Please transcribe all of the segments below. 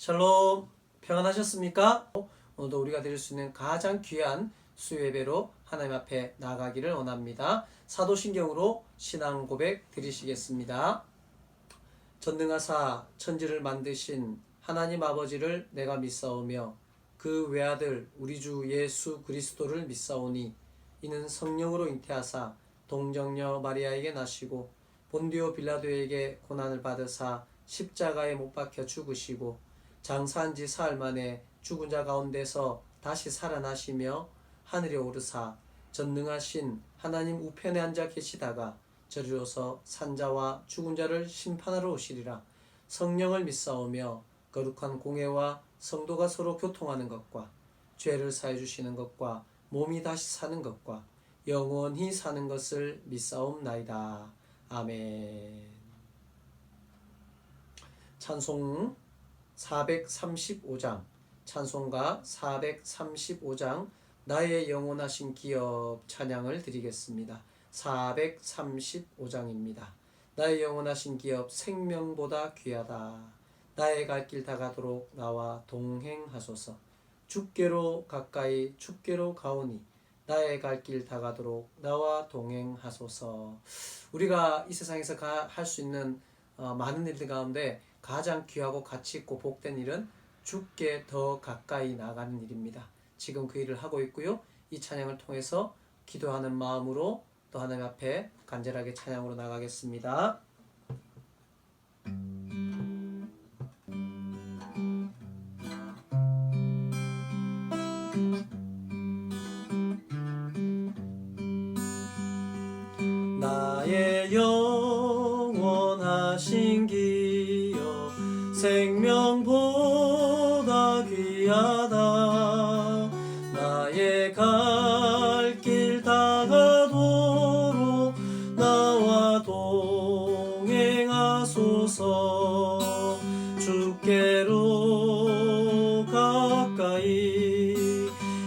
샬롬, 평안하셨습니까? 오늘도 우리가 드릴 수 있는 가장 귀한 수요예배로 하나님 앞에 나아가기를 원합니다. 사도신경으로 신앙 고백 드리시겠습니다. 전능하사 천지를 만드신 하나님 아버지를 내가 믿사오며 그 외아들 우리 주 예수 그리스도를 믿사오니 이는 성령으로 잉태하사 동정녀 마리아에게 나시고 본디오 빌라도에게 고난을 받으사 십자가에 못 박혀 죽으시고 장사한 지 사흘 만에 죽은 자 가운데서 다시 살아나시며 하늘에 오르사 전능하신 하나님 우편에 앉아 계시다가 저리로서 산자와 죽은 자를 심판하러 오시리라. 성령을 믿사오며 거룩한 공회와 성도가 서로 교통하는 것과 죄를 사해 주시는 것과 몸이 다시 사는 것과 영원히 사는 것을 믿사옵나이다. 아멘. 찬송 435장, 찬송가 435장 나의 영원하신 기업 찬양을 드리겠습니다. 435장입니다. 나의 영원하신 기업 생명보다 귀하다. 나의 갈 길 다가도록 나와 동행하소서. 주께로 가까이 주께로 가오니 나의 갈 길 다가도록 나와 동행하소서. 우리가 이 세상에서 할 수 있는 많은 일들 가운데 가장 귀하고 가치 있고 복된 일은 주께 더 가까이 나가는 일입니다. 지금 그 일을 하고 있고요. 이 찬양을 통해서 기도하는 마음으로 또 하나님 앞에 간절하게 찬양으로 나가겠습니다. 나의 영원하신 기업 생명보다 귀하다. 나의 갈 길 다가도록 나와 동행하소서. 주께로 가까이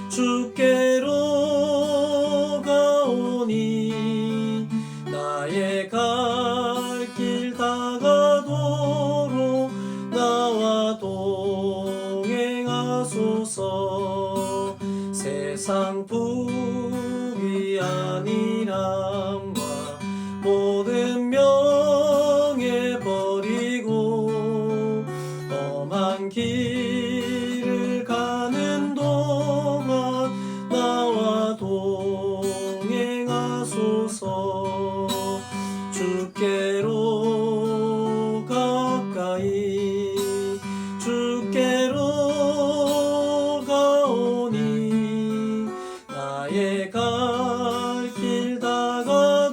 주께로 가오니 나의 갈 길 다가도록 나와 동행하소서. 세상 부귀 아니람과 모든 명예 버리고 험한 길을 가는 동안 나와 동행하소서. 주께로 가까이 주께로 가오니 나의 갈 길 다가도록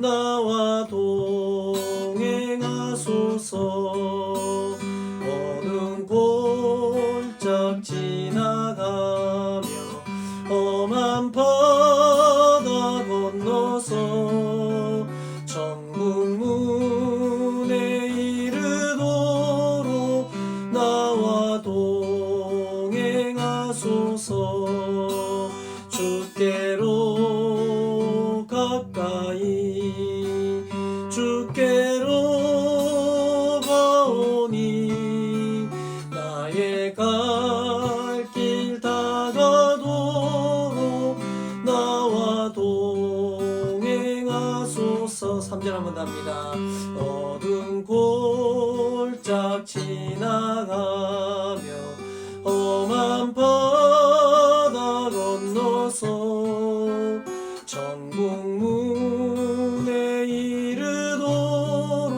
나와 동행하소서. 어두운 골짝 지나가며 험한 바다 건너서 천국 문에 이르도록 나와 동행하소서. 주께로 가까이 주께로 가오니 나의 갈 길 다가도록 나와 동행하소서. 3절 한번 합니다. 어두운 골짝 지나가며 험한 바다 건너서 천국 문에 이르도록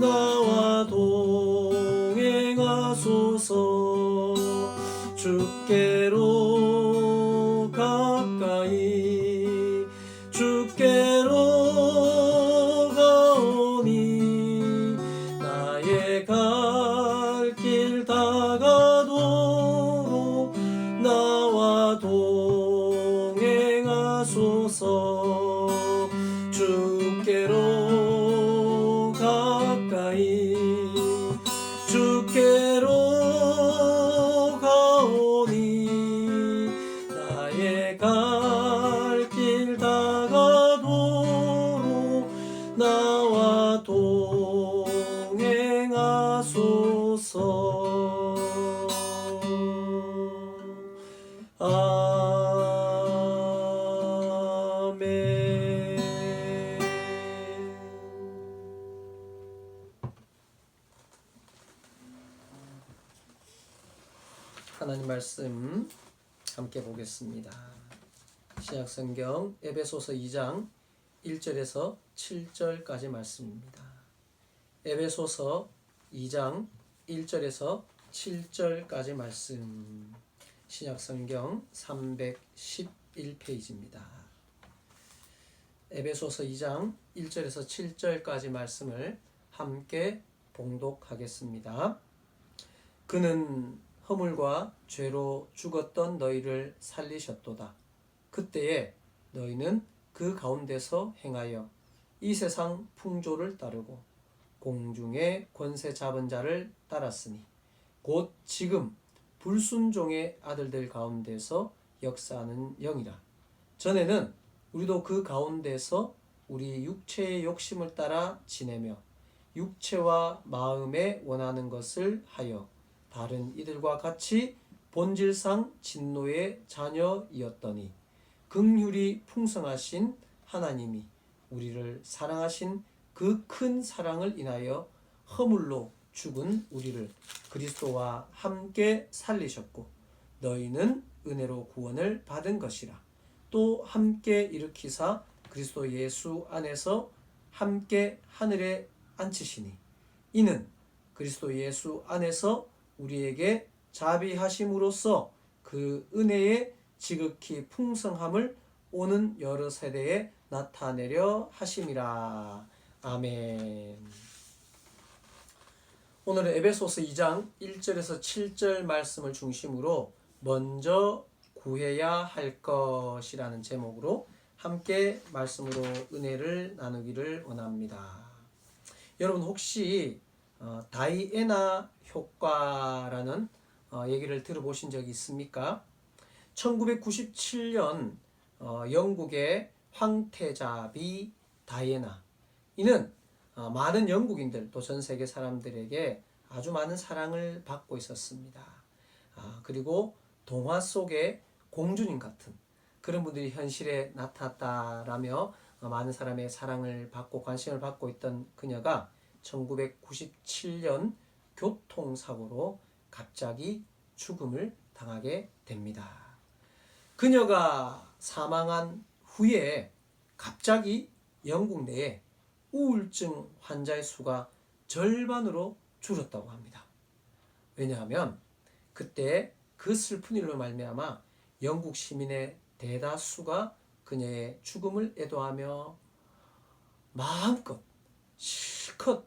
나와 동행하소서. 주께로 가까이 주께로 가오니 나의 갈 길 다가도록 나와 동행하소서. 주께로 가까이 주께로 가오니 주옵소서. 아멘. 하나님 말씀 함께 보겠습니다. 신약성경 에베소서 2장 1절에서 7절까지 말씀입니다. 에베소서 2장 1절에서 7절까지 말씀, 신약성경 311페이지입니다. 에베소서 2장 1절에서 7절까지 말씀을 함께 봉독하겠습니다. 그는 허물과 죄로 죽었던 너희를 살리셨도다. 그때에 너희는 그 가운데서 행하여 이 세상 풍조를 따르고 공중의 권세 잡은 자를 따랐으니 곧 지금 불순종의 아들들 가운데서 역사하는 영이라. 전에는 우리도 그 가운데서 우리 육체의 욕심을 따라 지내며 육체와 마음에 원하는 것을 하여 다른 이들과 같이 본질상 진노의 자녀이었더니 긍휼이 풍성하신 하나님이 우리를 사랑하신 그 큰 사랑을 인하여 허물로 죽은 우리를 그리스도와 함께 살리셨고 너희는 은혜로 구원을 받은 것이라. 또 함께 일으키사 그리스도 예수 안에서 함께 하늘에 앉히시니 이는 그리스도 예수 안에서 우리에게 자비하심으로써 그 은혜의 지극히 풍성함을 오는 여러 세대에 나타내려 하심이라. 아멘. 오늘은 에베소서 2장 1절에서 7절 말씀을 중심으로 먼저 구해야 할 것이라는 제목으로 함께 말씀으로 은혜를 나누기를 원합니다. 여러분 혹시 다이애나 효과라는 얘기를 들어보신 적이 있습니까? 1997년 영국의 황태자비 다이애나, 이는 많은 영국인들 또 전 세계 사람들에게 아주 많은 사랑을 받고 있었습니다. 그리고 동화 속의 공주님 같은 그런 분들이 현실에 나타났다라며 많은 사람의 사랑을 받고 관심을 받고 있던 그녀가 1997년 교통사고로 갑자기 죽음을 당하게 됩니다. 그녀가 사망한 후에 갑자기 영국 내에 우울증 환자의 수가 절반으로 줄었다고 합니다. 왜냐하면 그때 그 슬픈 일로 말미암아 영국 시민의 대다수가 그녀의 죽음을 애도하며 마음껏 실컷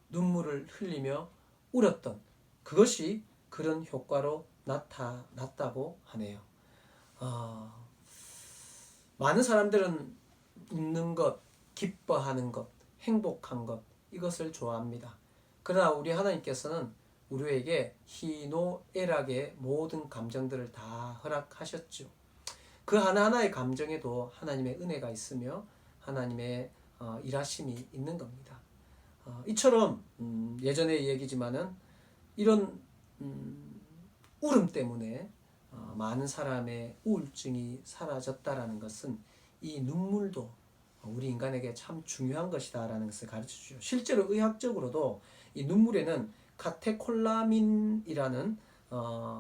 눈물을 흘리며 울었던 그것이 그런 효과로 나타났다고 하네요. 많은 사람들은 웃는 것, 기뻐하는 것, 행복한 것, 이것을 좋아합니다. 그러나 우리 하나님께서는 우리에게 희노애락의 모든 감정들을 다 허락하셨죠. 그 하나하나의 감정에도 하나님의 은혜가 있으며 하나님의 일하심이 있는 겁니다. 이처럼 예전의 얘기지만은 이런 울음 때문에 많은 사람의 우울증이 사라졌다라는 것은 이 눈물도 우리 인간에게 참 중요한 것이다라는 것을 가르쳐주죠. 실제로 의학적으로도 이 눈물에는 카테콜라민이라는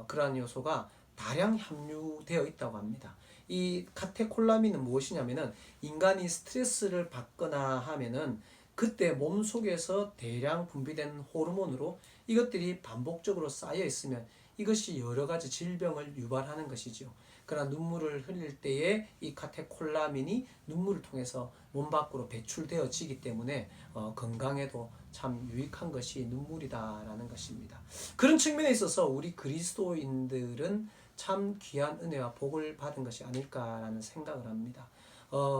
그러한 요소가 다량 함유되어 있다고 합니다. 이 카테콜라민은 무엇이냐면은 인간이 스트레스를 받거나 하면은 그때 몸속에서 대량 분비된 호르몬으로 이것들이 반복적으로 쌓여 있으면 이것이 여러 가지 질병을 유발하는 것이죠. 그러나 눈물을 흘릴 때에 이 카테콜라민이 눈물을 통해서 몸 밖으로 배출되어지기 때문에 건강에도 참 유익한 것이 눈물이다라는 것입니다. 그런 측면에 있어서 우리 그리스도인들은 참 귀한 은혜와 복을 받은 것이 아닐까라는 생각을 합니다.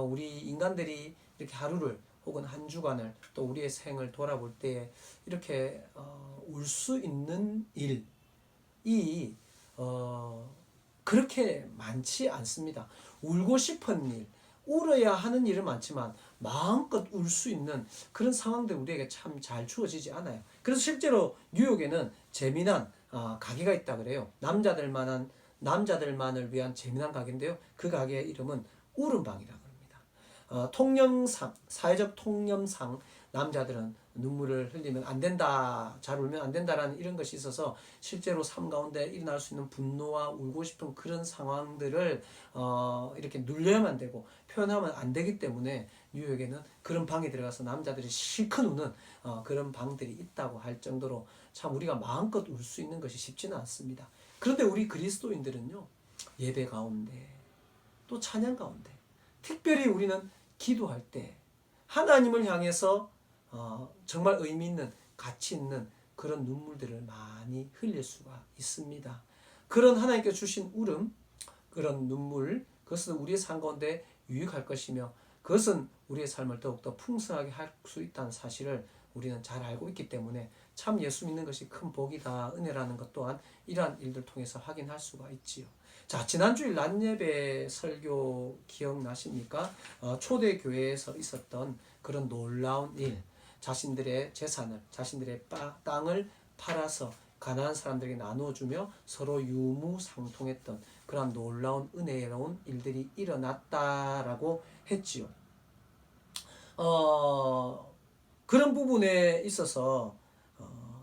우리 인간들이 이렇게 하루를 혹은 한 주간을 또 우리의 생을 돌아볼 때에 이렇게 울 수 있는 일이 그렇게 많지 않습니다. 울고 싶은 일, 울어야 하는 일은 많지만 마음껏 울 수 있는 그런 상황들 우리에게 참 잘 주어지지 않아요. 그래서 실제로 뉴욕에는 재미난 가게가 있다 그래요. 남자들만을 위한 재미난 가게인데요. 그 가게의 이름은 울음방이라고 합니다. 통념상, 사회적 통념상 남자들은 눈물을 흘리면 안 된다, 잘 울면 안 된다라는 이런 것이 있어서 실제로 삶 가운데 일어날 수 있는 분노와 울고 싶은 그런 상황들을 이렇게 눌려야만 되고 표현하면 안 되기 때문에 뉴욕에는 그런 방에 들어가서 남자들이 실컷 우는 그런 방들이 있다고 할 정도로 참 우리가 마음껏 울 수 있는 것이 쉽지는 않습니다. 그런데 우리 그리스도인들은요, 예배 가운데 또 찬양 가운데 특별히 우리는 기도할 때 하나님을 향해서 정말 의미 있는 가치 있는 그런 눈물들을 많이 흘릴 수가 있습니다. 그런 하나님께 주신 울음, 그런 눈물, 그것은 우리의 삶 가운데 유익할 것이며 그것은 우리의 삶을 더욱더 풍성하게 할 수 있다는 사실을 우리는 잘 알고 있기 때문에 참 예수 믿는 것이 큰 복이다, 은혜라는 것 또한 이러한 일들 통해서 확인할 수가 있지요. 자, 지난주일 낮예배 설교 기억나십니까? 초대교회에서 있었던 그런 놀라운 일, 자신들의 재산을, 자신들의 땅을 팔아서 가난한 사람들에게 나누어주며 서로 유무상통했던 그런 놀라운 은혜로운 일들이 일어났다라고 했지요. 그런 부분에 있어서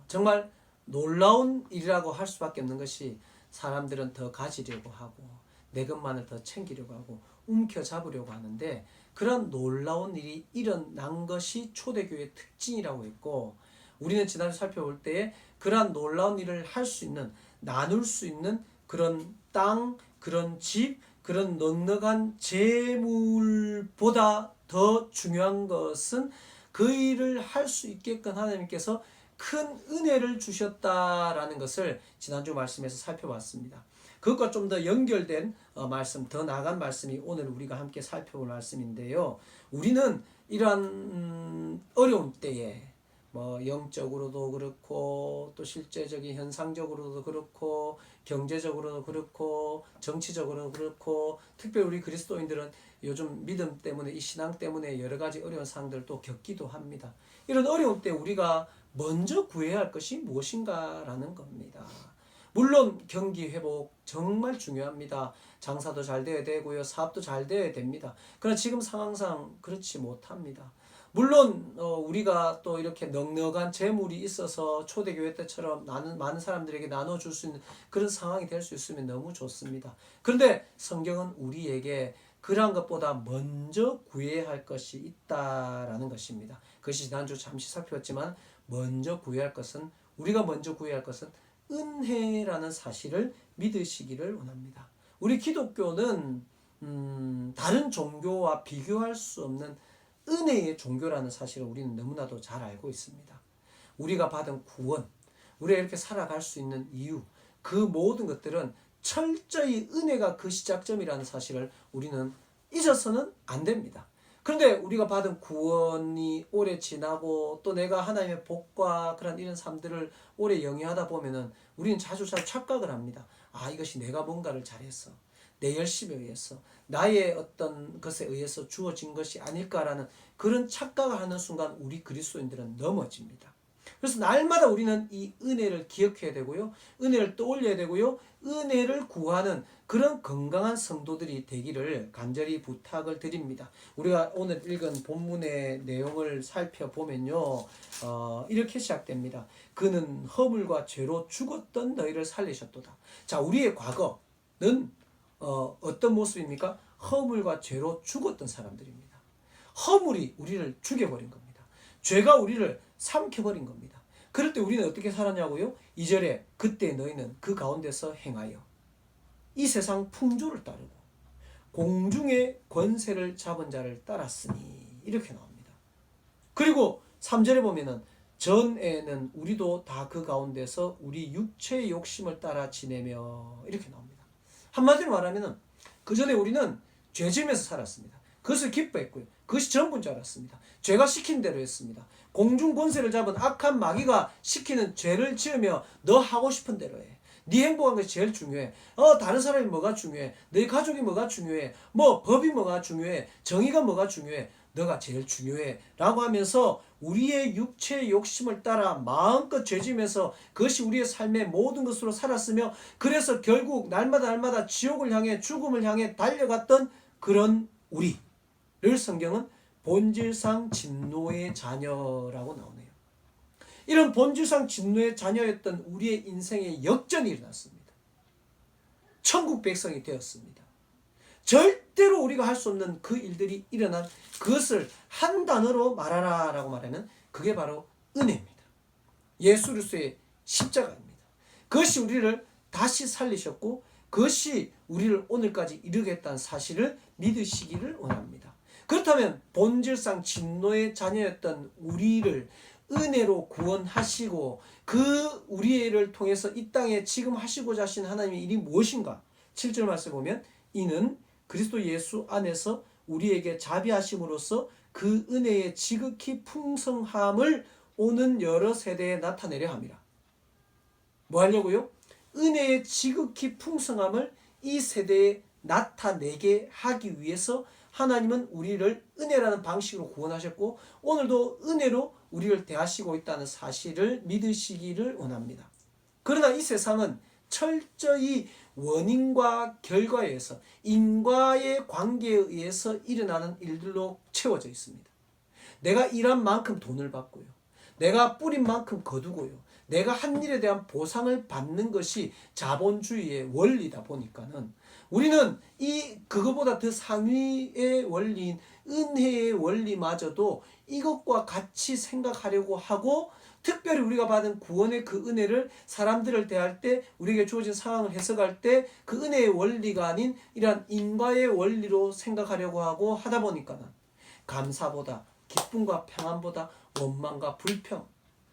정말 놀라운 일이라고 할 수밖에 없는 것이 사람들은 더 가지려고 하고 내 것만을 더 챙기려고 하고 움켜잡으려고 하는데 그런 놀라운 일이 일어난 것이 초대교회의 특징이라고 했고 우리는 지난주 살펴볼 때에 그러한 놀라운 일을 할 수 있는 나눌 수 있는 그런 땅, 그런 집, 그런 넉넉한 재물보다 더 중요한 것은 그 일을 할 수 있게끔 하나님께서 큰 은혜를 주셨다라는 것을 지난주 말씀에서 살펴봤습니다. 그것과 좀 더 연결된 말씀, 더 나아간 말씀이 오늘 우리가 함께 살펴볼 말씀인데요. 우리는 이러한 어려운 때에 영적으로도 그렇고 또 실제적인 현상적으로도 그렇고 경제적으로도 그렇고 정치적으로도 그렇고 특별히 우리 그리스도인들은 요즘 믿음 때문에 이 신앙 때문에 여러 가지 어려운 상황들도 겪기도 합니다. 이런 어려운 때 우리가 먼저 구해야 할 것이 무엇인가라는 겁니다. 물론 경기 회복 정말 중요합니다. 장사도 잘 되어야 되고요. 사업도 잘 되어야 됩니다. 그러나 지금 상황상 그렇지 못합니다. 물론 우리가 또 이렇게 넉넉한 재물이 있어서 초대교회 때처럼 많은 사람들에게 나눠줄 수 있는 그런 상황이 될 수 있으면 너무 좋습니다. 그런데 성경은 우리에게 그러한 것보다 먼저 구해야 할 것이 있다라는 것입니다. 그것이 지난주 잠시 살펴봤지만 우리가 먼저 구해야 할 것은 은혜라는 사실을 믿으시기를 원합니다. 우리 기독교는 다른 종교와 비교할 수 없는 은혜의 종교라는 사실을 우리는 너무나도 잘 알고 있습니다. 우리가 받은 구원, 우리가 이렇게 살아갈 수 있는 이유, 그 모든 것들은 철저히 은혜가 그 시작점이라는 사실을 우리는 잊어서는 안 됩니다. 그런데 우리가 받은 구원이 오래 지나고 또 내가 하나님의 복과 그런 이런 삶들을 오래 영위하다 보면은 우리는 자주 착각을 합니다. 이것이 내가 뭔가를 잘했어. 내 열심에 의해서 나의 어떤 것에 의해서 주어진 것이 아닐까라는 그런 착각을 하는 순간 우리 그리스도인들은 넘어집니다. 그래서 날마다 우리는 이 은혜를 기억해야 되고요. 은혜를 떠올려야 되고요. 은혜를 구하는 그런 건강한 성도들이 되기를 간절히 부탁을 드립니다. 우리가 오늘 읽은 본문의 내용을 살펴보면요. 이렇게 시작됩니다. 그는 허물과 죄로 죽었던 너희를 살리셨도다. 자, 우리의 과거는 어떤 모습입니까? 허물과 죄로 죽었던 사람들입니다. 허물이 우리를 죽여버린 겁니다. 죄가 우리를 삼켜버린 겁니다. 그럴 때 우리는 어떻게 살았냐고요? 2절에 그때 너희는 그 가운데서 행하여 이 세상 풍조를 따르고 공중의 권세를 잡은 자를 따랐으니 이렇게 나옵니다. 그리고 3절에 보면은 전에는 우리도 다 그 가운데서 우리 육체의 욕심을 따라 지내며 이렇게 나옵니다. 한마디로 말하면은 그 전에 우리는 죄 지으면서 살았습니다. 그것을 기뻐했고요. 그것이 전부인 줄 알았습니다. 죄가 시킨 대로 했습니다. 공중 권세를 잡은 악한 마귀가 시키는 죄를 지으며 너 하고 싶은 대로 해. 네 행복한 것이 제일 중요해. 다른 사람이 뭐가 중요해? 내 가족이 뭐가 중요해? 법이 뭐가 중요해? 정의가 뭐가 중요해? 너가 제일 중요해 라고 하면서 우리의 육체의 욕심을 따라 마음껏 죄지면서 그것이 우리의 삶의 모든 것으로 살았으며, 그래서 결국 날마다 지옥을 향해 죽음을 향해 달려갔던 그런 우리를 성경은 본질상 진노의 자녀라고 나오네요. 이런 본질상 진노의 자녀였던 우리의 인생에 역전이 일어났습니다. 천국 백성이 되었습니다. 절대로 우리가 할 수 없는 그 일들이 일어난 그것을 한 단어로 말하라 라고 말하면 그게 바로 은혜입니다. 예수 그리스도의 십자가입니다. 그것이 우리를 다시 살리셨고 그것이 우리를 오늘까지 이르게 했다는 사실을 믿으시기를 원합니다. 그렇다면 본질상 진노의 자녀였던 우리를 은혜로 구원하시고 그 우리를 통해서 이 땅에 지금 하시고자 하신 하나님의 일이 무엇인가? 7절 말씀에 보면 이는 그리스도 예수 안에서 우리에게 자비하심으로써 그 은혜의 지극히 풍성함을 오는 여러 세대에 나타내려 함이라. 뭐 하려고요? 은혜의 지극히 풍성함을 이 세대에 나타내게 하기 위해서 하나님은 우리를 은혜라는 방식으로 구원하셨고 오늘도 은혜로 우리를 대하시고 있다는 사실을 믿으시기를 원합니다. 그러나 이 세상은 철저히 원인과 결과에 의해서 인과의 관계에 의해서 일어나는 일들로 채워져 있습니다. 내가 일한 만큼 돈을 받고요. 내가 뿌린 만큼 거두고요. 내가 한 일에 대한 보상을 받는 것이 자본주의의 원리다 보니까는 우리는 그거보다 더 상위의 원리인 은혜의 원리마저도 이것과 같이 생각하려고 하고, 특별히 우리가 받은 구원의 그 은혜를 사람들을 대할 때, 우리에게 주어진 상황을 해석할 때 그 은혜의 원리가 아닌 이러한 인과의 원리로 생각하려고 하고 하다 보니까는 감사보다 기쁨과 평안보다 원망과 불평,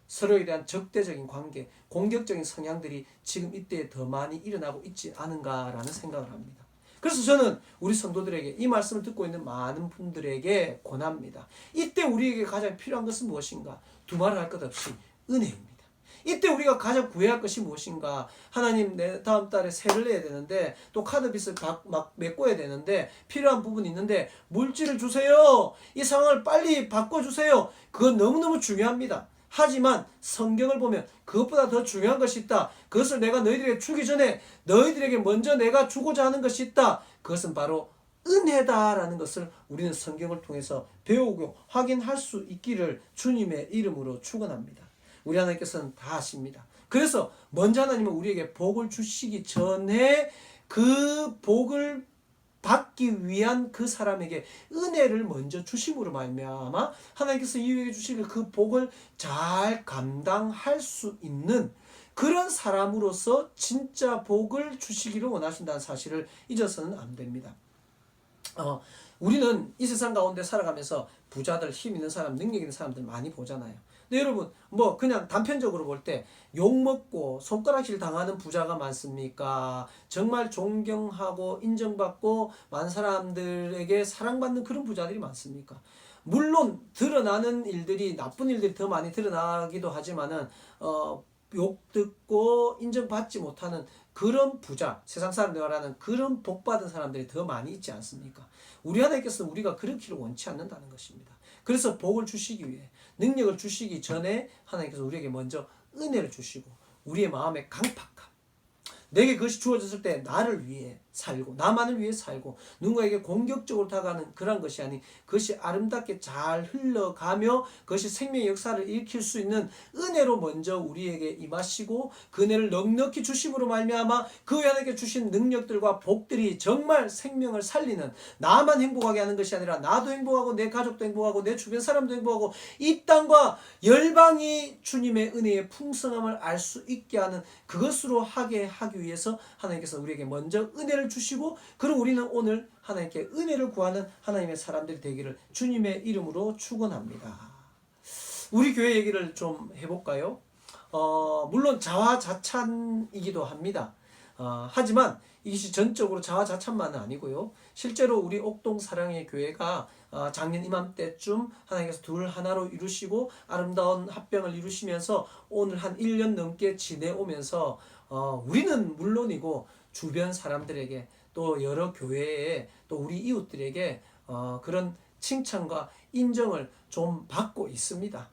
서로에 대한 적대적인 관계, 공격적인 성향들이 지금 이때에 더 많이 일어나고 있지 않은가라는 생각을 합니다. 그래서 저는 우리 성도들에게, 이 말씀을 듣고 있는 많은 분들에게 권합니다. 이때 우리에게 가장 필요한 것은 무엇인가? 두말을 할 것 없이 은혜입니다. 이때 우리가 가장 구해야 할 것이 무엇인가? 하나님, 내 다음 달에 세를 내야 되는데 또 카드빚을 막 메꿔야 되는데 필요한 부분이 있는데 물질을 주세요. 이 상황을 빨리 바꿔주세요. 그건 너무너무 중요합니다. 하지만 성경을 보면 그것보다 더 중요한 것이 있다. 그것을 내가 너희들에게 주기 전에 너희들에게 먼저 내가 주고자 하는 것이 있다. 그것은 바로 은혜다라는 것을 우리는 성경을 통해서 배우고 확인할 수 있기를 주님의 이름으로 축원합니다. 우리 하나님께서는 다 아십니다. 그래서 먼저 하나님은 우리에게 복을 주시기 전에 그 복을 받기 위한 그 사람에게 은혜를 먼저 주심으로 말미암아 하나님께서 이후에 주실 그 복을 잘 감당할 수 있는 그런 사람으로서 진짜 복을 주시기를 원하신다는 사실을 잊어서는 안 됩니다. 우리는 이 세상 가운데 살아가면서 부자들, 힘 있는 사람, 능력 있는 사람들 많이 보잖아요. 근데 여러분, 그냥 단편적으로 볼 때 욕먹고 손가락질 당하는 부자가 많습니까? 정말 존경하고 인정받고 많은 사람들에게 사랑받는 그런 부자들이 많습니까? 물론 드러나는 일들이, 나쁜 일들이 더 많이 드러나기도 하지만은 욕 듣고 인정받지 못하는 그런 부자, 세상 사람들이 말하는 그런 복받은 사람들이 더 많이 있지 않습니까? 우리 하나님께서는 우리가 그렇기를 원치 않는다는 것입니다. 그래서 복을 주시기 위해, 능력을 주시기 전에 하나님께서 우리에게 먼저 은혜를 주시고 우리의 마음의 강팍함, 내게 그것이 주어졌을 때 나를 위해 살고 나만을 위해 살고 누군가에게 공격적으로 다가가는 그런 것이 아닌 그것이 아름답게 잘 흘러가며 그것이 생명의 역사를 일으킬 수 있는 은혜로 먼저 우리에게 임하시고 그 은혜를 넉넉히 주심으로 말미암아 그 하나님께 주신 능력들과 복들이 정말 생명을 살리는, 나만 행복하게 하는 것이 아니라 나도 행복하고 내 가족도 행복하고 내 주변 사람도 행복하고 이 땅과 열방이 주님의 은혜의 풍성함을 알 수 있게 하는 그것으로 하기 위해서 하나님께서 우리에게 먼저 은혜를 주시고, 그럼 우리는 오늘 하나님께 은혜를 구하는 하나님의 사람들이 되기를 주님의 이름으로 축원합니다. 우리 교회 얘기를 좀 해볼까요? 물론 자화자찬이기도 합니다. 하지만 이것이 전적으로 자화자찬만은 아니고요. 실제로 우리 옥동 사랑의 교회가 작년 이맘때쯤 하나님께서 둘 하나로 이루시고 아름다운 합병을 이루시면서 오늘 한 1년 넘게 지내오면서 우리는 물론이고 주변 사람들에게 또 여러 교회에 또 우리 이웃들에게 그런 칭찬과 인정을 좀 받고 있습니다.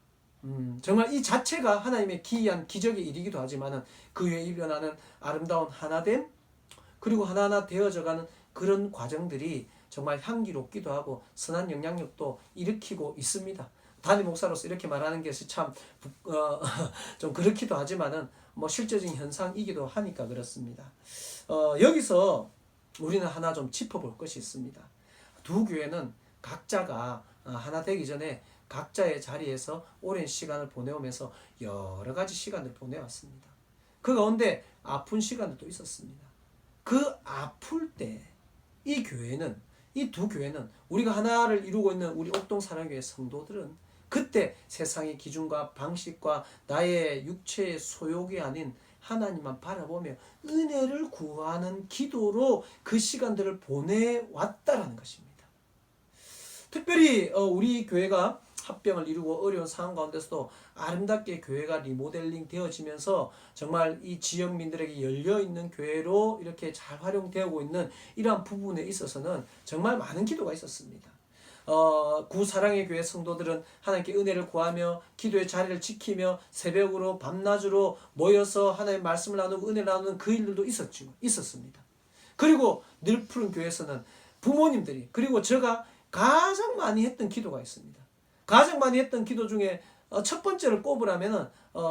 정말 이 자체가 하나님의 기이한 기적의 일이기도 하지만은 그 위에 일어나는 아름다운 하나됨, 그리고 하나하나 되어져가는 그런 과정들이 정말 향기롭기도 하고 선한 영향력도 일으키고 있습니다. 담임 목사로서 이렇게 말하는 것이 참 좀 그렇기도 하지만은 뭐 실제적인 현상이기도 하니까 그렇습니다. 여기서 우리는 하나 좀 짚어볼 것이 있습니다. 두 교회는 각자가 하나 되기 전에 각자의 자리에서 오랜 시간을 보내오면서 여러 가지 시간을 보내왔습니다. 그 가운데 아픈 시간도 있었습니다. 그 아플 때 이 교회는, 이 두 교회는, 우리가 하나를 이루고 있는 우리 옥동 사랑교회 성도들은 그때 세상의 기준과 방식과 나의 육체의 소욕이 아닌 하나님만 바라보며 은혜를 구하는 기도로 그 시간들을 보내왔다라는 것입니다. 특별히 우리 교회가 합병을 이루고 어려운 상황 가운데서도 아름답게 교회가 리모델링 되어지면서 정말 이 지역민들에게 열려있는 교회로 이렇게 잘 활용되고 있는 이러한 부분에 있어서는 정말 많은 기도가 있었습니다. 구사랑의 교회 성도들은 하나님께 은혜를 구하며 기도의 자리를 지키며 새벽으로 밤낮으로 모여서 하나님의 말씀을 나누고 은혜를 나누는 그 일들도 있었습니다. 그리고 늘푸른 교회에서는 부모님들이, 그리고 제가 가장 많이 했던 기도가 있습니다. 가장 많이 했던 기도 중에 첫 번째를 꼽으라면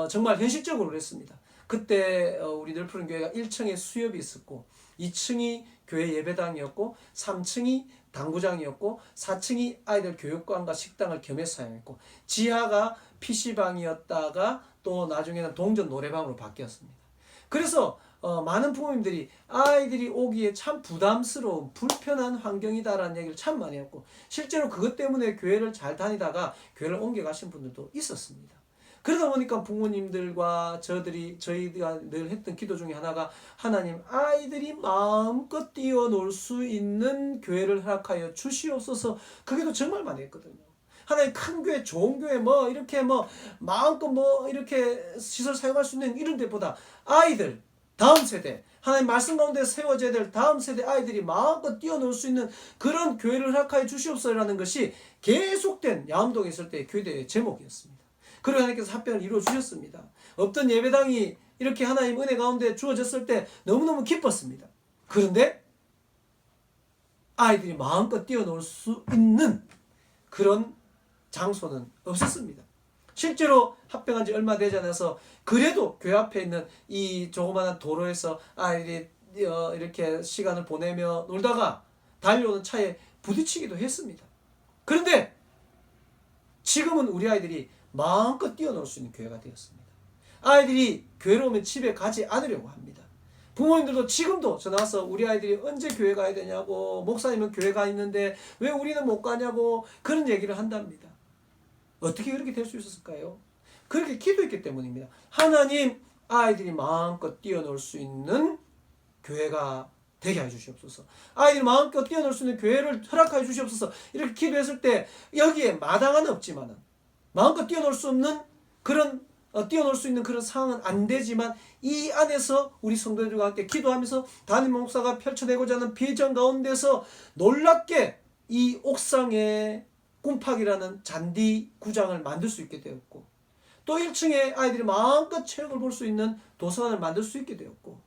정말 현실적으로 그랬습니다. 그때 우리 늘푸른 교회가 1층에 수협이 있었고 2층이 교회 예배당이었고 3층이 당구장이었고 4층이 아이들 교육관과 식당을 겸해서 사용했고 지하가 PC방이었다가 또 나중에는 동전 노래방으로 바뀌었습니다. 그래서 많은 부모님들이 아이들이 오기에 참 부담스러운 불편한 환경이다라는 얘기를 참 많이 했고 실제로 그것 때문에 교회를 잘 다니다가 교회를 옮겨가신 분들도 있었습니다. 그러다 보니까 부모님들과 저희가 늘 했던 기도 중에 하나가 하나님 아이들이 마음껏 뛰어놀 수 있는 교회를 허락하여 주시옵소서. 그게 또 정말 많이 했거든요. 하나님 큰 교회, 좋은 교회, 이렇게 마음껏 이렇게 시설 사용할 수 있는 이런 데보다 아이들, 다음 세대, 하나님 말씀 가운데 세워져야 될 다음 세대 아이들이 마음껏 뛰어놀 수 있는 그런 교회를 허락하여 주시옵소서라는 것이 계속된 야암동에 있을 때의 교회의 제목이었습니다. 그리고 하나님께서 합병을 이루어 주셨습니다. 없던 예배당이 이렇게 하나님 은혜 가운데 주어졌을 때 너무너무 기뻤습니다. 그런데 아이들이 마음껏 뛰어놀 수 있는 그런 장소는 없었습니다. 실제로 합병한 지 얼마 되지 않아서 그래도 교회 앞에 있는 이 조그마한 도로에서 아이들이 이렇게 시간을 보내며 놀다가 달려오는 차에 부딪히기도 했습니다. 그런데 지금은 우리 아이들이 마음껏 뛰어놀 수 있는 교회가 되었습니다. 아이들이 교회로 오면 집에 가지 않으려고 합니다. 부모님들도 지금도 전화 와서 우리 아이들이 언제 교회 가야 되냐고, 목사님은 교회 가 있는데 왜 우리는 못 가냐고 그런 얘기를 한답니다. 어떻게 그렇게 될 수 있었을까요? 그렇게 기도했기 때문입니다. 하나님, 아이들이 마음껏 뛰어놀 수 있는 교회가 되게 해 주시옵소서. 아이들이 마음껏 뛰어놀 수 있는 교회를 허락하여 주시옵소서. 이렇게 기도했을 때 여기에 마당은 없지만은 마음껏 뛰어놀 수 없는 그런 뛰어놀 수 있는 그런 상황은 안 되지만 이 안에서 우리 성도들과 함께 기도하면서 담임 목사가 펼쳐내고자 하는 비전 가운데서 놀랍게 이 옥상에 꿈팍이라는 잔디 구장을 만들 수 있게 되었고 또 1층에 아이들이 마음껏 책을 볼 수 있는 도서관을 만들 수 있게 되었고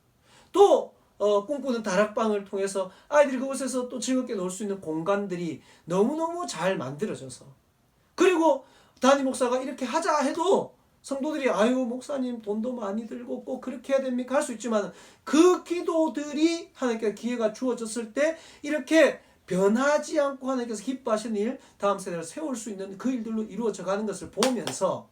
또 꿈꾸는 다락방을 통해서 아이들이 그곳에서 또 즐겁게 놀 수 있는 공간들이 너무너무 잘 만들어져서 그리고 담임 목사가 이렇게 하자 해도 성도들이 아유 목사님 돈도 많이 들고 꼭 그렇게 해야 됩니까? 할 수 있지만 그 기도들이 하나님께 기회가 주어졌을 때 이렇게 변하지 않고 하나님께서 기뻐하시는 일, 다음 세대를 세울 수 있는 그 일들로 이루어져 가는 것을 보면서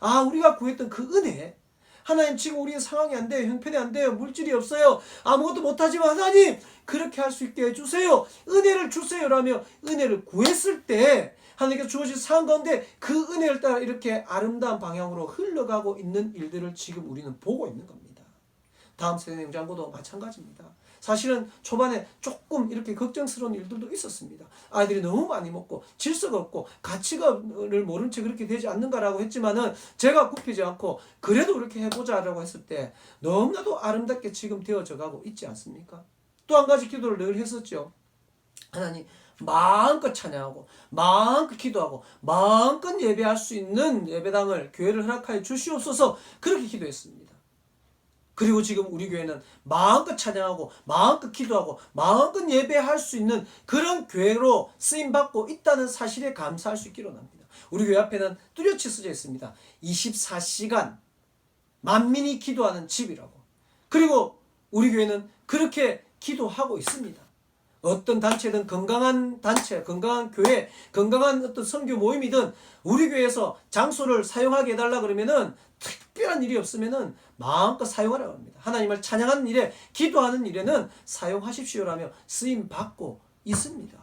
아 우리가 구했던 그 은혜 하나님 지금 우리의 상황이 안 돼요. 형편이 안 돼요. 물질이 없어요. 아무것도 못하지만 하나님 그렇게 할 수 있게 해주세요. 은혜를 주세요라며 은혜를 구했을 때 하나님께서 주어진 상황 가운데 그 은혜를 따라 이렇게 아름다운 방향으로 흘러가고 있는 일들을 지금 우리는 보고 있는 겁니다. 다음 세대 냉장고도 마찬가지입니다. 사실은 초반에 조금 이렇게 걱정스러운 일들도 있었습니다. 아이들이 너무 많이 먹고 질서가 없고 가치를 모른 채 그렇게 되지 않는가라고 했지만은 제가 굽히지 않고 그래도 그렇게 해보자라고 했을 때 너무나도 아름답게 지금 되어져 가고 있지 않습니까? 또 한 가지 기도를 늘 했었죠. 하나님 마음껏 찬양하고 마음껏 기도하고 마음껏 예배할 수 있는 예배당을 교회를 허락하여 주시옵소서 그렇게 기도했습니다. 그리고 지금 우리 교회는 마음껏 찬양하고 마음껏 기도하고 마음껏 예배할 수 있는 그런 교회로 쓰임받고 있다는 사실에 감사할 수 있기로 합니다. 우리 교회 앞에는 뚜렷이 써져 있습니다. 24시간 만민이 기도하는 집이라고. 그리고 우리 교회는 그렇게 기도하고 있습니다. 어떤 단체든 건강한 단체, 건강한 교회, 건강한 어떤 선교 모임이든 우리 교회에서 장소를 사용하게 해달라 그러면은 특별한 일이 없으면은 마음껏 사용하라고 합니다. 하나님을 찬양하는 일에, 기도하는 일에는 사용하십시오라며 쓰임 받고 있습니다.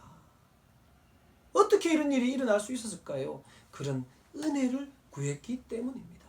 어떻게 이런 일이 일어날 수 있었을까요? 그런 은혜를 구했기 때문입니다.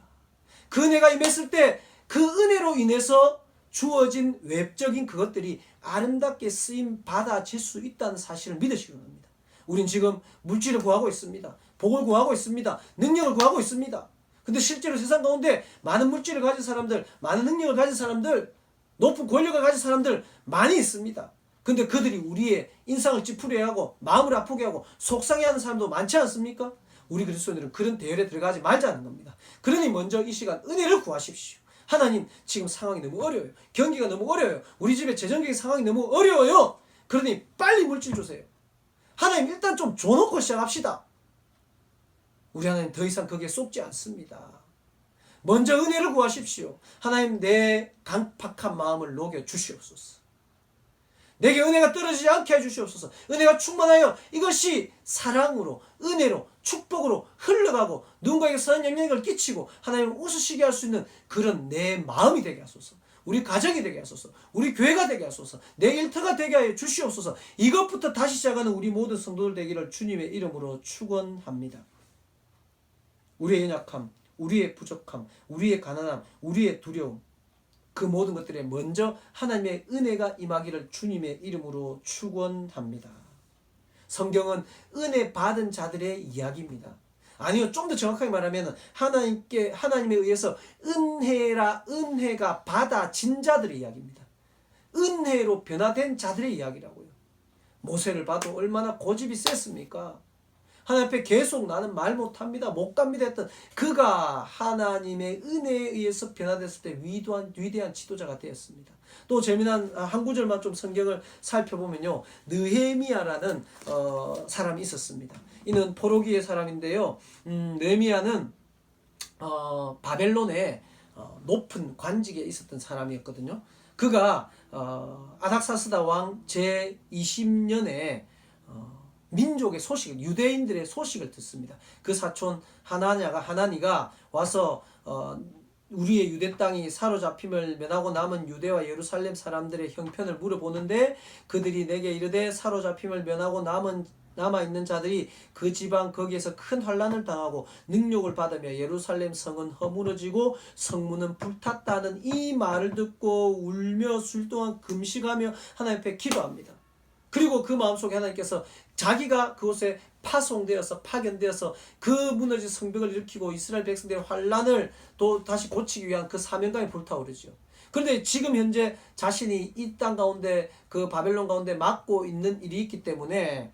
그 은혜가 임했을 때 그 은혜로 인해서 주어진 외적인 그것들이 아름답게 쓰임 받아질 수 있다는 사실을 믿으시기 바랍니다. 우린 지금 물질을 구하고 있습니다. 복을 구하고 있습니다. 능력을 구하고 있습니다. 근데 실제로 세상 가운데 많은 물질을 가진 사람들, 많은 능력을 가진 사람들, 높은 권력을 가진 사람들 많이 있습니다. 근데 그들이 우리의 인상을 찌푸리게 하고 마음을 아프게 하고 속상해하는 사람도 많지 않습니까? 우리 그리스도인들은 그런 대열에 들어가지 말자는 겁니다. 그러니 먼저 이 시간 은혜를 구하십시오. 하나님, 지금 상황이 너무 어려워요. 경기가 너무 어려워요. 우리 집의 재정적인 상황이 너무 어려워요. 그러니 빨리 물질 주세요. 하나님, 일단 좀 줘놓고 시작합시다. 우리 하나님 더 이상 거기에 쏟지 않습니다. 먼저 은혜를 구하십시오. 하나님, 내 강팍한 마음을 녹여 주시옵소서. 내게 은혜가 떨어지지 않게 해주시옵소서. 은혜가 충만하여 이것이 사랑으로, 은혜로, 축복으로 흘러가고 누군가에게 선한 영향을 끼치고 하나님을 웃으시게 할 수 있는 그런 내 마음이 되게 하소서. 우리 가정이 되게 하소서. 우리 교회가 되게 하소서. 내 일터가 되게 하여 주시옵소서. 이것부터 다시 시작하는 우리 모든 성도들 되기를 주님의 이름으로 축원합니다. 우리의 연약함, 우리의 부족함, 우리의 가난함, 우리의 두려움, 그 모든 것들에 먼저 하나님의 은혜가 임하기를 주님의 이름으로 축원합니다. 성경은 은혜 받은 자들의 이야기입니다. 아니요, 좀 더 정확하게 말하면 하나님에 의해서 은혜가 받아진 자들의 이야기입니다. 은혜로 변화된 자들의 이야기라고요. 모세를 봐도 얼마나 고집이 셌습니까? 하나님 앞에 계속 나는 말 못합니다, 못 갑니다 했던 그가 하나님의 은혜에 의해서 변화됐을 때 위대한 지도자가 되었습니다. 또 재미난 한 구절만 좀 성경을 살펴보면요, 느헤미야라는 사람이 있었습니다. 이는 포로기의 사람인데요, 느헤미야는 바벨론의 높은 관직에 있었던 사람이었거든요. 그가 아닥사스다 왕 제20년에 민족의 소식을, 유대인들의 소식을 듣습니다. 그 사촌 하나니가 와서 우리의 유대 땅이 사로잡힘을 면하고 남은 유대와 예루살렘 사람들의 형편을 물어보는데, 그들이 내게 이르되 사로잡힘을 면하고 남아있는 자들이 그 지방 거기에서 큰 환난을 당하고 능욕을 받으며 예루살렘 성은 허물어지고 성문은 불탔다는 이 말을 듣고 울며 술동안 금식하며 하나님 앞에 기도합니다. 그리고 그 마음속에 하나님께서 자기가 그곳에 파견되어서 그 무너진 성벽을 일으키고 이스라엘 백성들의 환난을 또 다시 고치기 위한 그 사명감이 불타오르죠. 그런데 지금 현재 자신이 이 땅 가운데, 그 바벨론 가운데 맡고 있는 일이 있기 때문에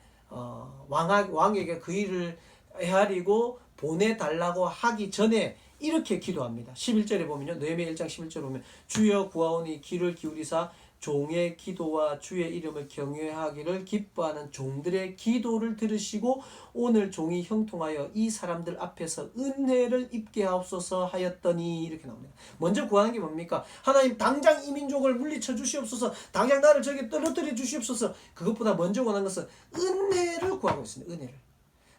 왕에게 그 일을 헤아리고 보내달라고 하기 전에 이렇게 기도합니다. 11절에 보면요, 느헤미야 1장 11절에 보면 주여 구하오니 귀를 기울이사 종의 기도와 주의 이름을 경외하기를 기뻐하는 종들의 기도를 들으시고 오늘 종이 형통하여 이 사람들 앞에서 은혜를 입게 하옵소서 하였더니, 이렇게 나옵니다. 먼저 구하는 게 뭡니까? 하나님, 당장 이 민족을 물리쳐 주시옵소서. 당장 나를 저기 떨어뜨려 주시옵소서. 그것보다 먼저 원하는 것은 은혜를 구하고 있습니다. 은혜를.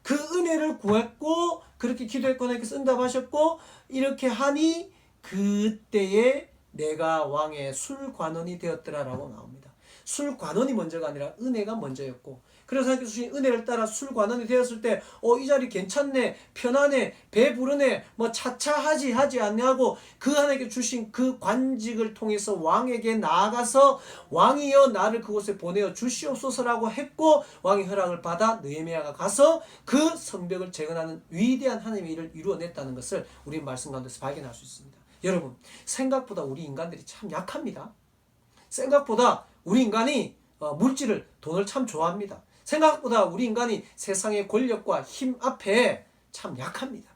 그 은혜를 구했고 그렇게 기도했고 하나님께서 응답하셨고, 이렇게 하니 그때에 내가 왕의 술관원이 되었더라라고 나옵니다. 술관원이 먼저가 아니라 은혜가 먼저였고, 그래서 하나님께서 주신 은혜를 따라 술관원이 되었을 때 이 자리 괜찮네, 편하네, 배 부르네, 뭐 차차하지 않냐고 그 하나님께 주신 그 관직을 통해서 왕에게 나아가서 왕이여 나를 그곳에 보내어 주시옵소서라고 했고, 왕의 허락을 받아 느헤미야가 가서 그 성벽을 재건하는 위대한 하나님의 일을 이루어냈다는 것을 우리 말씀 가운데서 발견할 수 있습니다. 여러분, 생각보다 우리 인간들이 참 약합니다. 생각보다 우리 인간이 돈을 참 좋아합니다. 생각보다 우리 인간이 세상의 권력과 힘 앞에 참 약합니다.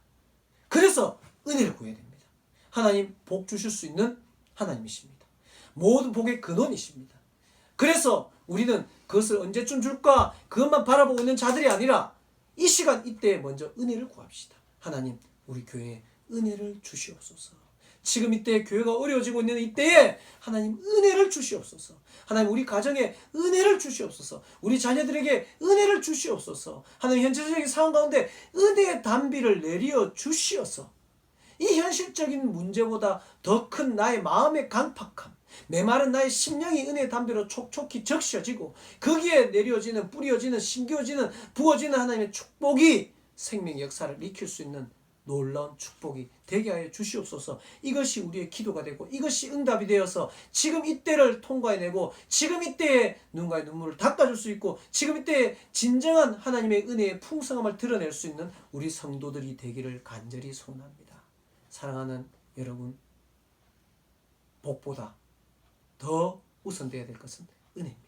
그래서 은혜를 구해야 됩니다. 하나님 복 주실 수 있는 하나님이십니다. 모든 복의 근원이십니다. 그래서 우리는 그것을 언제쯤 줄까 그것만 바라보고 있는 자들이 아니라 이 시간 이때에 먼저 은혜를 구합시다. 하나님 우리 교회에 은혜를 주시옵소서. 지금 이때 교회가 어려워지고 있는 이때에 하나님 은혜를 주시옵소서. 하나님 우리 가정에 은혜를 주시옵소서. 우리 자녀들에게 은혜를 주시옵소서. 하나님 현실적인 상황 가운데 은혜의 단비를 내려 주시옵소서. 이 현실적인 문제보다 더 큰 나의 마음의 강팍함, 메마른 나의 심령이 은혜의 담배로 촉촉히 적셔지고 거기에 내려지는 뿌려지는 심겨지는 부어지는 하나님의 축복이 생명의 역사를 일으킬 수 있는 놀라운 축복이 되게 하여 주시옵소서. 이것이 우리의 기도가 되고 이것이 응답이 되어서 지금 이때를 통과해내고 지금 이때에 누군가의 눈물을 닦아줄 수 있고 지금 이때에 진정한 하나님의 은혜의 풍성함을 드러낼 수 있는 우리 성도들이 되기를 간절히 소원합니다. 사랑하는 여러분, 복보다 더 우선되어야 될 것은 은혜입니다.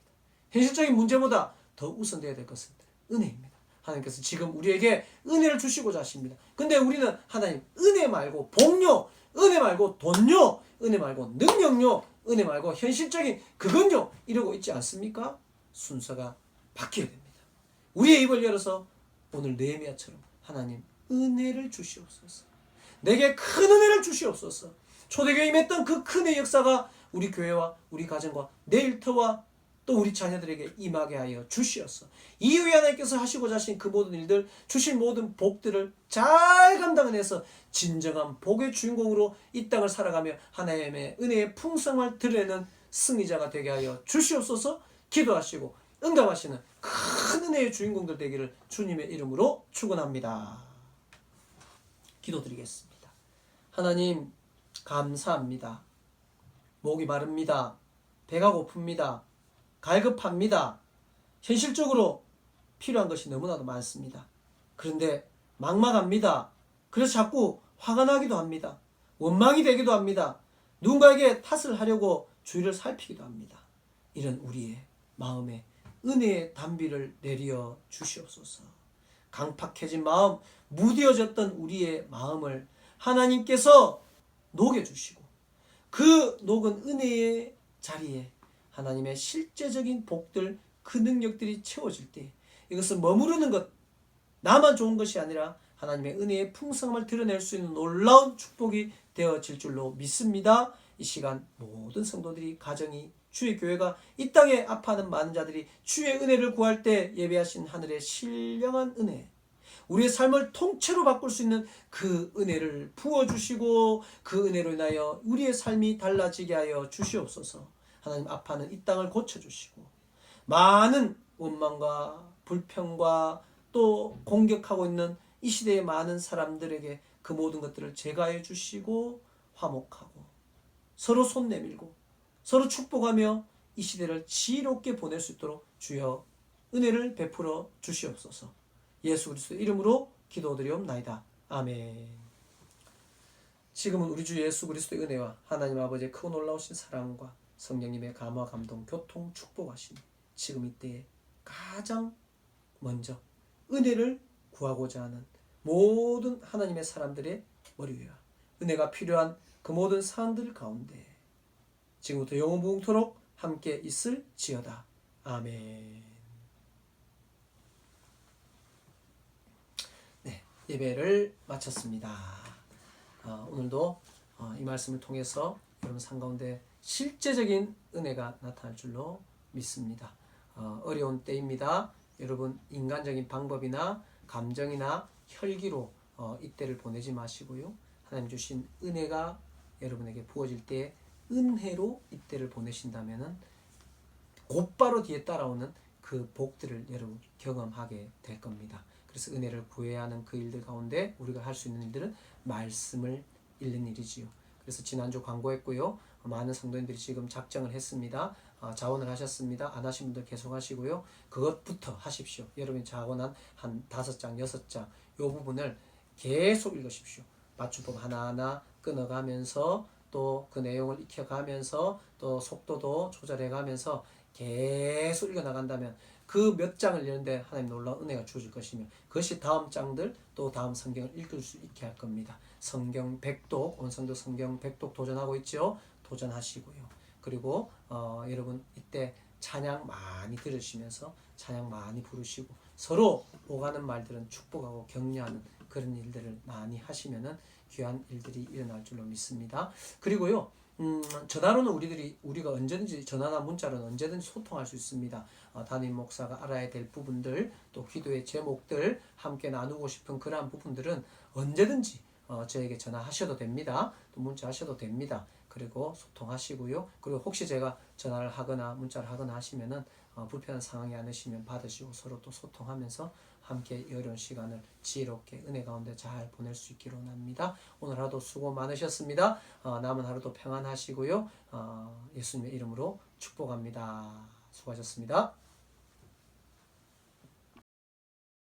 현실적인 문제보다 더 우선되어야 될 것은 은혜입니다. 하나님께서 지금 우리에게 은혜를 주시고자 하십니다. 근데 우리는 하나님 은혜 말고 복요, 은혜 말고 돈요, 은혜 말고 능력요, 은혜 말고 현실적인 그건요 이러고 있지 않습니까? 순서가 바뀌어야 됩니다. 우리의 입을 열어서 오늘 느헤미야처럼 하나님 은혜를 주시옵소서. 내게 큰 은혜를 주시옵소서. 초대교회에 임했던 그 큰 의 역사가 우리 교회와 우리 가정과 내 일터와 또 우리 자녀들에게 임하게 하여 주시옵소서. 이후에 하나님께서 하시고자 하신 그 모든 일들, 주신 모든 복들을 잘 감당해서 진정한 복의 주인공으로 이 땅을 살아가며 하나님의 은혜의 풍성을 드러내는 승리자가 되게 하여 주시옵소서. 기도하시고 응답하시는 큰 은혜의 주인공들 되기를 주님의 이름으로 축원합니다. 기도드리겠습니다. 하나님 감사합니다. 목이 마릅니다. 배가 고픕니다. 갈급합니다. 현실적으로 필요한 것이 너무나도 많습니다. 그런데 막막합니다. 그래서 자꾸 화가 나기도 합니다. 원망이 되기도 합니다. 누군가에게 탓을 하려고 주위를 살피기도 합니다. 이런 우리의 마음에 은혜의 단비를 내려 주시옵소서. 강팍해진 마음, 무뎌졌던 우리의 마음을 하나님께서 녹여주시고 그 녹은 은혜의 자리에 하나님의 실제적인 복들, 그 능력들이 채워질 때 이것은 머무르는 것, 나만 좋은 것이 아니라 하나님의 은혜의 풍성함을 드러낼 수 있는 놀라운 축복이 되어질 줄로 믿습니다. 이 시간 모든 성도들이, 가정이, 주의 교회가, 이 땅에 아파하는 많은 자들이 주의 은혜를 구할 때 예배하신 하늘의 신령한 은혜, 우리의 삶을 통째로 바꿀 수 있는 그 은혜를 부어주시고 그 은혜로 인하여 우리의 삶이 달라지게 하여 주시옵소서. 하나님 아파하는 이 땅을 고쳐주시고 많은 원망과 불평과 또 공격하고 있는 이 시대의 많은 사람들에게 그 모든 것들을 제거해 주시고 화목하고 서로 손 내밀고 서로 축복하며 이 시대를 지혜롭게 보낼 수 있도록 주여 은혜를 베풀어 주시옵소서. 예수 그리스도의 이름으로 기도드리옵나이다. 아멘. 지금은 우리 주 예수 그리스도의 은혜와 하나님 아버지의 크고 놀라우신 사랑과 성령님의 감화 감동 교통 축복하시니 지금 이때에 가장 먼저 은혜를 구하고자 하는 모든 하나님의 사람들의 머리 위와 은혜가 필요한 그 모든 사람들 가운데 지금부터 영원무궁토록 함께 있을지어다. 아멘. 네, 예배를 마쳤습니다. 오늘도 이 말씀을 통해서 여러분 삶 가운데 실제적인 은혜가 나타날 줄로 믿습니다. 어려운 때입니다. 여러분 인간적인 방법이나 감정이나 혈기로 이때를 보내지 마시고요. 하나님 주신 은혜가 여러분에게 부어질 때 은혜로 이때를 보내신다면 곧바로 뒤에 따라오는 그 복들을 여러분 경험하게 될 겁니다. 그래서 은혜를 구해야 하는 그 일들 가운데 우리가 할 수 있는 일들은 말씀을 읽는 일이지요. 그래서 지난주 광고했고요. 많은 성도님들이 지금 작정을 했습니다. 자원을 하셨습니다. 안 하신 분들 계속 하시고요. 그것부터 하십시오. 여러분이 자원한 한 5장, 6장 이 부분을 계속 읽으십시오. 맞춤법 하나하나 끊어가면서 또 그 내용을 익혀가면서 또 속도도 조절해가면서 계속 읽어나간다면 그 몇 장을 읽는데 하나님 놀라운 은혜가 주어질 것이며 그것이 다음 장들 또 다음 성경을 읽을 수 있게 할 겁니다. 성경 백독, 온성도 성경 백독 도전하고 있죠. 도전하시고요. 그리고 여러분 이때 찬양 많이 들으시면서 찬양 많이 부르시고 서로 오가는 말들은 축복하고 격려하는 그런 일들을 많이 하시면은 귀한 일들이 일어날 줄로 믿습니다. 그리고요. 전화로는 우리가 언제든지 전화나 문자로는 언제든지 소통할 수 있습니다. 담임 목사가 알아야 될 부분들 또 기도의 제목들 함께 나누고 싶은 그러한 부분들은 언제든지 저에게 전화하셔도 됩니다. 또 문자하셔도 됩니다. 그리고 소통하시고요. 그리고 혹시 제가 전화를 하거나 문자를 하거나 하시면은 불편한 상황이 않으시면 받으시고 서로 또 소통하면서 함께 어려운 시간을 지혜롭게 은혜 가운데 잘 보낼 수 있기를 원합니다. 오늘 하루도 수고 많으셨습니다. 남은 하루도 평안하시고요. 예수님의 이름으로 축복합니다. 수고하셨습니다.